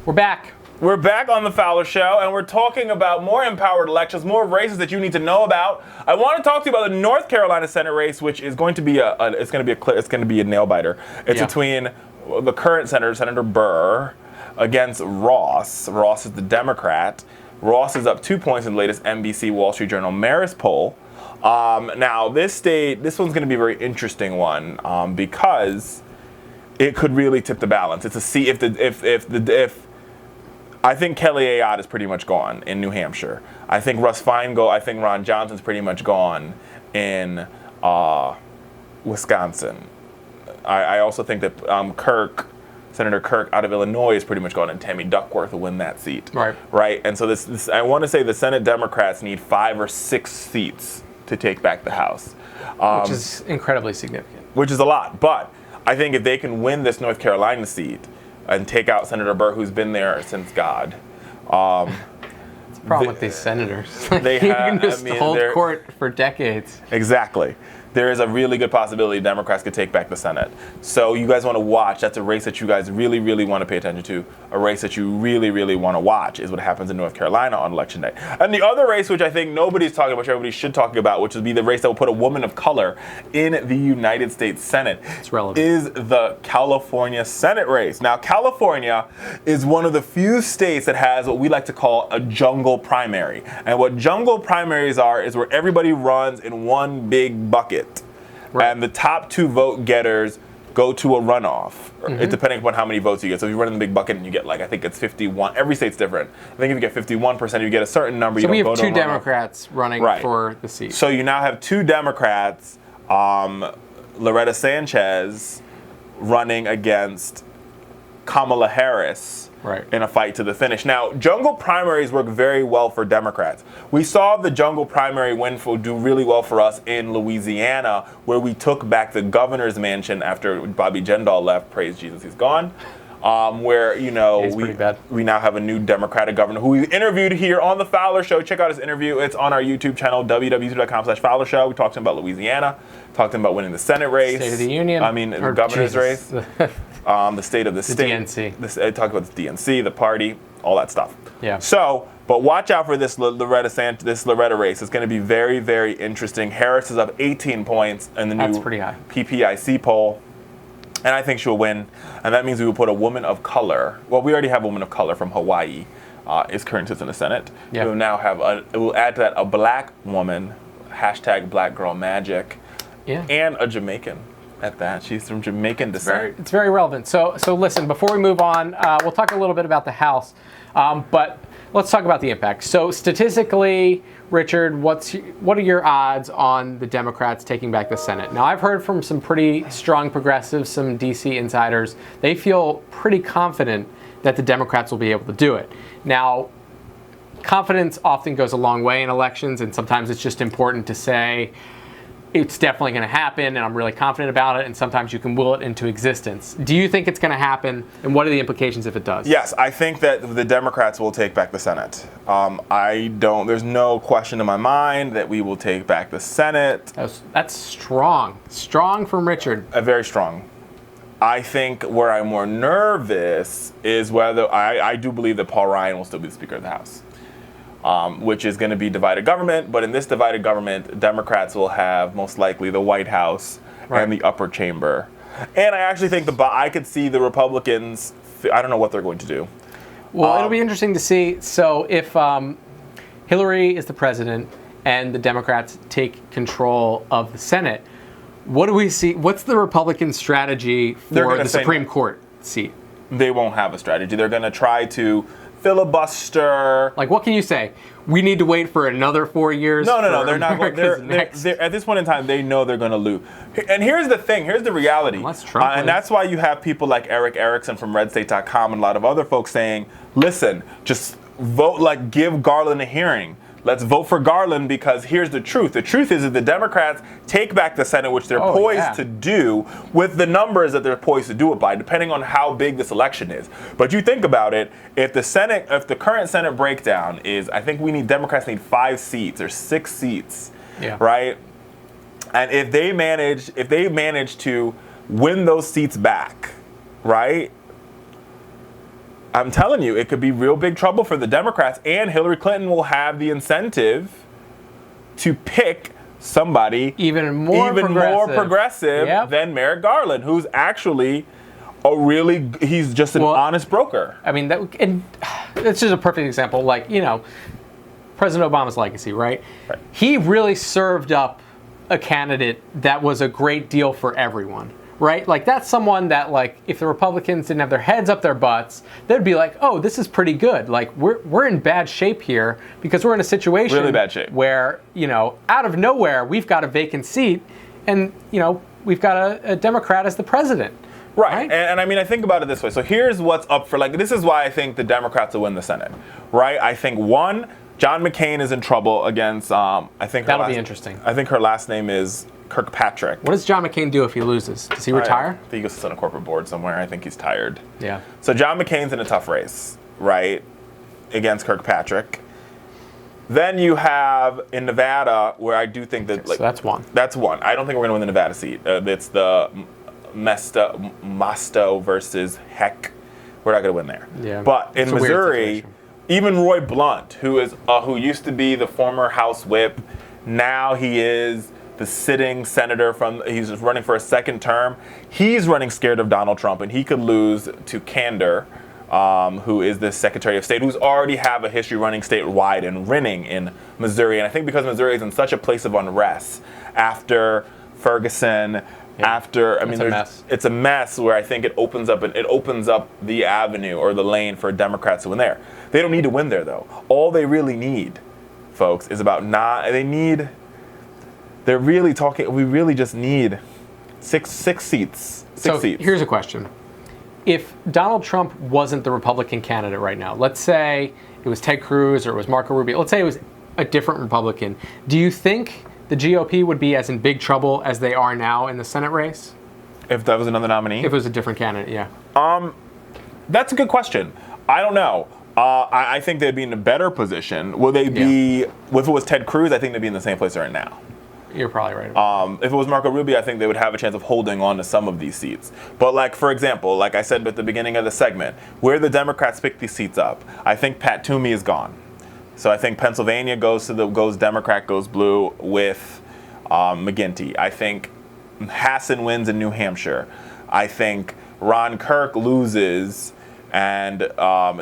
We're back. We're back on the Fowler Show, and we're talking about more empowered elections, more races that you need to know about. I want to talk to you about the North Carolina Senate race, which is going to be a nail biter. It's between the current senator, Senator Burr, against Ross. Ross is the Democrat. Ross is up 2 points in the latest NBC Wall Street Journal Marist poll. Now, this one's going to be a very interesting one because it could really tip the balance. It's a see if I think Kelly Ayotte is pretty much gone in New Hampshire. I think Russ Feingold. I think Ron Johnson's pretty much gone in Wisconsin. I also think that Senator Kirk out of Illinois is pretty much gone, and Tammy Duckworth will win that seat. Right. And so this I want to say the Senate Democrats need 5 or 6 seats to take back the House, which is incredibly significant. Which is a lot, but I think if they can win this North Carolina seat and take out Senator Burr, who's been there since God. It's a problem with these senators. They you can just hold court for decades. Exactly. There is a really good possibility Democrats could take back the Senate. So you guys want to watch. That's a race that you guys really, really want to pay attention to. A race that you really, really want to watch is what happens in North Carolina on Election Day. And the other race, which I think nobody's talking about, which everybody should talk about, which would be the race that will put a woman of color in the United States Senate, it's relevant, is the California Senate race. Now, California is one of the few states that has what we like to call a jungle primary. And what jungle primaries are is where everybody runs in one big bucket. Right. And the top 2 vote getters go to a runoff, depending upon how many votes you get. So if you run in the big bucket and you get, I think it's 51. Every state's different. I think if you get 51%, you get a certain number. So we have 2 Democrats running for the seat. So you now have 2 Democrats, Loretta Sanchez running against Kamala Harris. In a fight to the finish. Now, jungle primaries work very well for Democrats. We saw the jungle primary do really well for us in Louisiana, where we took back the governor's mansion after Bobby Jindal left. Praise Jesus, he's gone. Where we now have a new Democratic governor who we interviewed here on the Fowler Show. Check out his interview. It's on our YouTube channel, www.youtube.com/Fowler Show. We talked to him about Louisiana, talked to him about winning the Senate race, State of the Union, the governor's race. The state of the state. DNC. I talk about the DNC, the party, all that stuff. Yeah. So, but watch out for this Loretta race. It's going to be very, very interesting. Harris is up 18 points in the new PPIC poll, and I think she'll win. And that means we will put a woman of color. Well, we already have a woman of color from Hawaii. Is currently sits in the Senate. Yeah. We will now have we'll add to that a black woman, #BlackGirlMagic, and a Jamaican. At that, she's from Jamaican descent. It's very relevant. So listen, before we move on, we'll talk a little bit about the House, but let's talk about the impact. So statistically, Richard, what are your odds on the Democrats taking back the Senate? Now, I've heard from some pretty strong progressives, some DC insiders. They feel pretty confident that the Democrats will be able to do it. Now, confidence often goes a long way in elections, and sometimes it's just important to say, it's definitely going to happen, and I'm really confident about it, and sometimes you can will it into existence. Do you think it's going to happen, and what are the implications if it does? Yes, I think that the Democrats will take back the Senate. There's no question in my mind that we will take back the Senate. That's strong. Strong from Richard. Very strong. I think where I'm more nervous is whether I do believe that Paul Ryan will still be the Speaker of the House. Which is going to be divided government. But in this divided government, Democrats will have most likely the White House and the upper chamber. And I actually think I could see the Republicans, I don't know what they're going to do. Well, it'll be interesting to see. So if Hillary is the president and the Democrats take control of the Senate, what do we see? What's the Republican strategy for the Supreme Court seat? They won't have a strategy. They're going to try to filibuster. Like, what can you say? We need to wait for another 4 years? No. They're not going. They're at this point in time, they know they're going to lose. And here's the thing. Here's the reality. And that's why you have people like Eric Erickson from RedState.com and a lot of other folks saying, listen, just vote, give Garland a hearing. Let's vote for Garland because here's the truth. The truth is that the Democrats take back the Senate, which they're poised to do with the numbers that they're poised to do it by, depending on how big this election is. But you think about it, if the current Senate breakdown is, I think Democrats need 5 seats or 6 seats, right? And if they manage to win those seats back, right? I'm telling you, it could be real big trouble for the Democrats, and Hillary Clinton will have the incentive to pick somebody even more progressive than Merrick Garland, who's actually he's just an honest broker. I mean, it's just a perfect example. Like, President Obama's legacy, right? He really served up a candidate that was a great deal for everyone, right? Like, that's someone that, like, if the Republicans didn't have their heads up their butts, they'd be like, oh, this is pretty good. Like, we're in bad shape here because we're in a situation really bad shape where, out of nowhere, we've got a vacant seat and, we've got a Democrat as the president. Right. And I mean, I think about it this way. So here's what's up for, this is why I think the Democrats will win the Senate, right? I think, one, John McCain is in trouble against, I think that'll be interesting. I think her last name is Kirkpatrick. What does John McCain do if he loses? Does he retire? I think he goes to sit on a corporate board somewhere. I think he's tired. Yeah. So John McCain's in a tough race, right, against Kirkpatrick. Then you have in Nevada, where I do think that, so that's one. That's one. I don't think we're going to win the Nevada seat. It's the Mosto versus Heck. We're not going to win there. Yeah. But in Missouri, even Roy Blunt, who used to be the former House Whip, now he is the sitting senator he's running for a second term. He's running scared of Donald Trump, and he could lose to Kander, who is the Secretary of State, who's already have a history running statewide and winning in Missouri. And I think because Missouri is in such a place of unrest after Ferguson. It's a mess where I think it opens up the avenue or the lane for Democrats to win there. They don't need to win there though. All they really need, folks, is we really just need six seats. Six seats. Here's a question. If Donald Trump wasn't the Republican candidate right now, let's say it was Ted Cruz or it was Marco Rubio, let's say it was a different Republican, do you think the GOP would be as in big trouble as they are now in the Senate race? If that was another nominee? If it was a different candidate, yeah. That's a good question. I don't know. I think they'd be in a better position. Will they be, if it was Ted Cruz, I think they'd be in the same place they're in now. You're probably right. If it was Marco Rubio, I think they would have a chance of holding on to some of these seats. But for example, like I said at the beginning of the segment, where the Democrats pick these seats up, I think Pat Toomey is gone. So I think Pennsylvania goes Democrat, goes blue with McGinty. I think Hassan wins in New Hampshire. I think Ron Kirk loses, and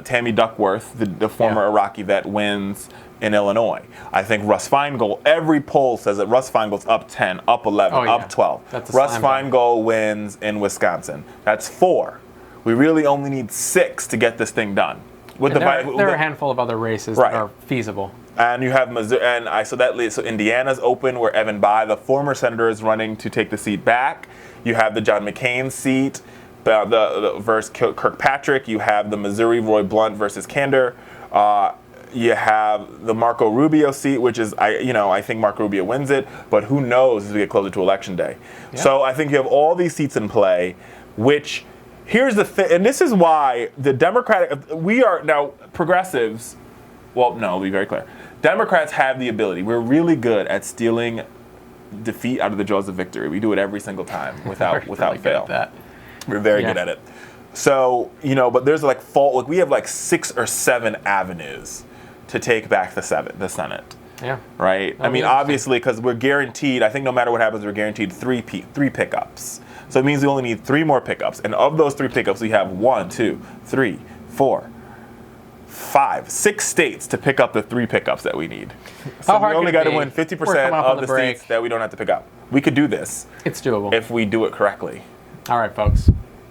Tammy Duckworth, the former Iraqi vet, wins in Illinois. I think Russ Feingold, every poll says that Russ Feingold's up 10, up 11, up 12. Russ Feingold wins in Wisconsin. That's 4. We really only need 6 to get this thing done. There are a handful of other races that are feasible. And you have Missouri, so Indiana's open, where Evan Bayh, the former senator, is running to take the seat back. You have the John McCain seat, the versus Kirkpatrick. You have the Missouri Roy Blunt versus Kander. You have the Marco Rubio seat, which is I think Marco Rubio wins it, but who knows as we get closer to election day. Yeah. So I think you have all these seats in play, which. Here's the thing, and this is why the we are now progressives. Well, no, I'll be very clear. Democrats have the ability. We're really good at stealing defeat out of the jaws of victory. We do it every single time without fail. We're very good at it. So but there's we have 6 or 7 avenues to take back the Senate. Yeah. Right. I mean, obviously, because we're guaranteed. I think no matter what happens, we're guaranteed 3 pickups. So it means we only need 3 more pickups. And of those 3 pickups, we have 1, 2, 3, 4, 5, 6 states to pick up the 3 pickups that we need. So we only got to win 50% of the seats that we don't have to pick up. We could do this. It's doable. If we do it correctly. All right, folks.